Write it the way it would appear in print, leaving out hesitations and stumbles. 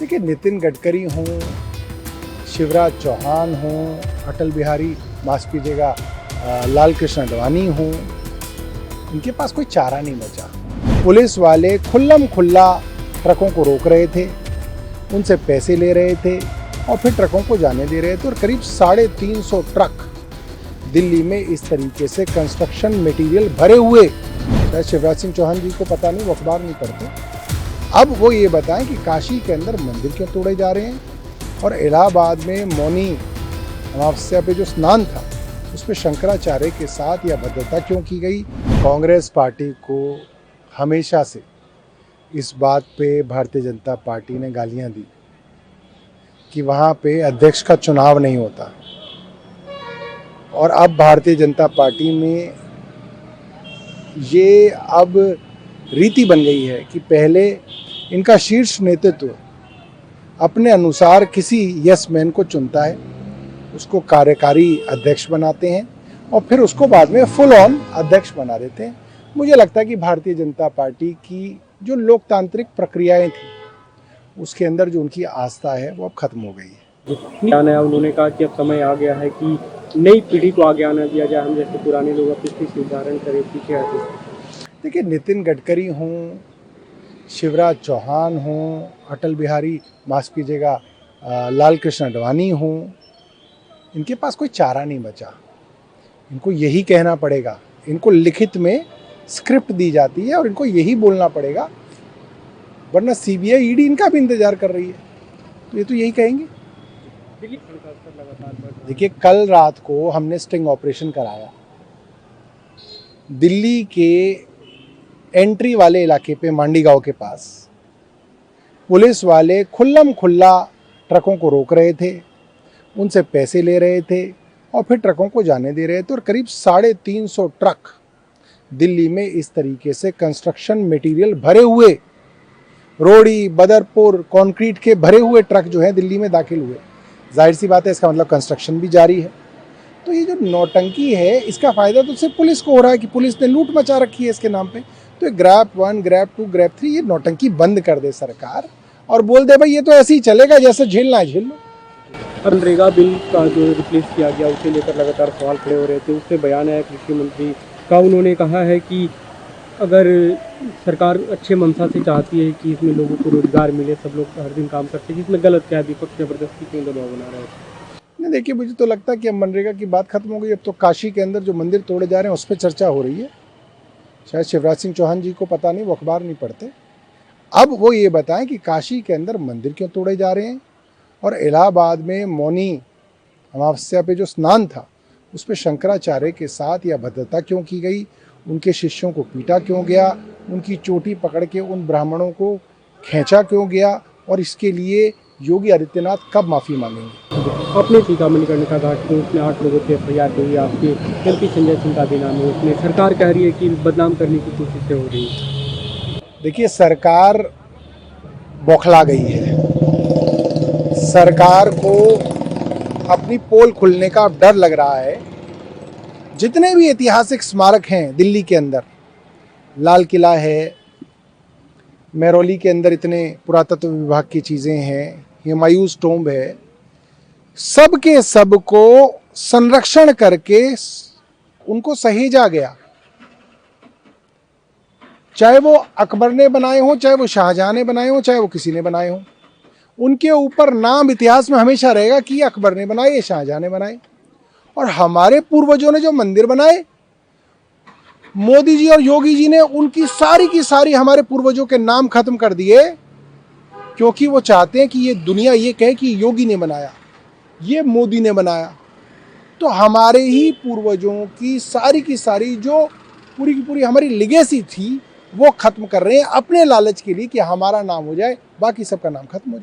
देखिए, नितिन गडकरी हों, शिवराज चौहान हों, अटल बिहारी माफ कीजिएगा लाल कृष्ण आडवाणी हों, इनके पास कोई चारा नहीं बचा। पुलिस वाले खुल्लम खुल्ला ट्रकों को रोक रहे थे, उनसे पैसे ले रहे थे और फिर ट्रकों को जाने दे रहे थे। और करीब 350 ट्रक दिल्ली में इस तरीके से कंस्ट्रक्शन मटेरियल भरे हुए, शायद शिवराज सिंह चौहान जी को पता नहीं, वो अखबार नहीं पढ़ते। अब वो ये बताएं कि काशी के अंदर मंदिर क्यों तोड़े जा रहे हैं और इलाहाबाद में मौनी अमावस्या पे जो स्नान था उस पर शंकराचार्य के साथ यह भद्रता क्यों की गई। कांग्रेस पार्टी को हमेशा से इस बात पे भारतीय जनता पार्टी ने गालियां दी कि वहाँ पे अध्यक्ष का चुनाव नहीं होता, और अब भारतीय जनता पार्टी में ये अब रीति बन गई है कि पहले इनका शीर्ष नेतृत्व अपने अनुसार किसी यस मैन को चुनता है, उसको कार्यकारी अध्यक्ष बनाते हैं और फिर उसको बाद में फुल ऑन अध्यक्ष बना देते हैं। मुझे लगता है कि भारतीय जनता पार्टी की जो लोकतांत्रिक प्रक्रियाएं थी उसके अंदर जो उनकी आस्था है वो अब खत्म हो गई है। उन्होंने कहा कि अब समय आ गया है कि नई पीढ़ी को आगे आना दिया जाए, हम जैसे पुराने लोग अपनी सुधारण करें, पीछे हटे। देखिए, नितिन गडकरी हों, शिवराज चौहान हों, अटल बिहारी माफ कीजिएगा लाल कृष्ण आडवाणी हों, इनके पास कोई चारा नहीं बचा। इनको यही कहना पड़ेगा, इनको लिखित में स्क्रिप्ट दी जाती है और इनको यही बोलना पड़ेगा, वरना सीबीआई ईडी इनका भी इंतजार कर रही है, तो ये तो यही कहेंगे। देखिए, कल रात को हमने स्टिंग ऑपरेशन कराया दिल्ली के एंट्री वाले इलाके पे, मांडी गांव के पास। पुलिस वाले खुल्लम खुल्ला ट्रकों को रोक रहे थे, उनसे पैसे ले रहे थे और फिर ट्रकों को जाने दे रहे थे। और करीब 350 ट्रक दिल्ली में इस तरीके से कंस्ट्रक्शन मटेरियल भरे हुए, रोड़ी, बदरपुर, कंक्रीट के भरे हुए ट्रक जो है दिल्ली में दाखिल हुए। जाहिर सी बात है, इसका मतलब कंस्ट्रक्शन भी जारी है। तो ये जो नौटंकी है, इसका फायदा तो सिर्फ पुलिस को हो रहा है कि पुलिस ने लूट मचा रखी है इसके नाम पे। तो ग्रैब 1, ग्रैब 2, ग्रैब 3, ये नौटंकी बंद कर दे सरकार और बोल दे भाई ये तो ऐसे ही चलेगा, जैसे झेलना है झेल लो। मनरेगा बिल का जो रिप्लेस किया गया उसे लेकर लगातार सवाल खड़े हो रहे थे। उससे बयान आया कृषि मंत्री का, उन्होंने कहा है कि अगर सरकार अच्छे मंशा से चाहती है कि इसमें लोगों को रोजगार मिले, सब लोग हर दिन काम करते हैं, जिसमें गलत क्या है, विपक्ष जबरदस्ती क्यों दबाव बना रहा है। नहीं, देखिए, मुझे तो लगता है कि अब मनरेगा की बात खत्म हो गई। अब तो काशी के अंदर जो मंदिर तोड़े जा रहे हैं उस पर चर्चा हो रही है। शायद शिवराज सिंह चौहान जी को पता नहीं, वो अखबार नहीं पढ़ते। अब वो ये बताएं कि काशी के अंदर मंदिर क्यों तोड़े जा रहे हैं और इलाहाबाद में मौनी अमावस्या पे जो स्नान था उस पर शंकराचार्य के साथ यह भद्रता क्यों की गई, उनके शिष्यों को पीटा क्यों गया, उनकी चोटी पकड़ के उन ब्राह्मणों को खींचा क्यों गया, और इसके लिए योगी आदित्यनाथ कब माफ़ी मांगेंगे। अपने मणिकर्णिका घाट में उसने 8 लोगों से एफआईआर हुई, आपके एमपी संजय सिंह का भी नाम है उसमें। सरकार कह रही है कि बदनाम करने की कोशिशें हो रही है। देखिए, सरकार बौखला गई है। सरकार को अपनी पोल खुलने का डर लग रहा है। जितने भी ऐतिहासिक स्मारक हैं दिल्ली के अंदर, लाल किला है, मेहरौली के अंदर इतने पुरातत्व विभाग की चीज़ें हैं, हुमायूंस टोम्ब है, सब के सब को संरक्षण करके उनको सहेजा गया। चाहे वो अकबर ने बनाए हों, चाहे वो शाहजहां ने बनाए हों, चाहे वो किसी ने बनाए हों, उनके ऊपर नाम इतिहास में हमेशा रहेगा कि ये अकबर ने बनाए, ये शाहजहां ने बनाए। और हमारे पूर्वजों ने जो मंदिर बनाए, मोदी जी और योगी जी ने उनकी सारी की सारी हमारे पूर्वजों के नाम खत्म कर दिए, क्योंकि वो चाहते हैं कि ये दुनिया ये कहे कि योगी ने बनाया, ये मोदी ने बनाया। तो हमारे ही पूर्वजों की सारी जो पूरी की पूरी हमारी लिगेसी थी वो खत्म कर रहे हैं अपने लालच के लिए कि हमारा नाम हो जाए, बाकी सबका नाम खत्म हो जाए।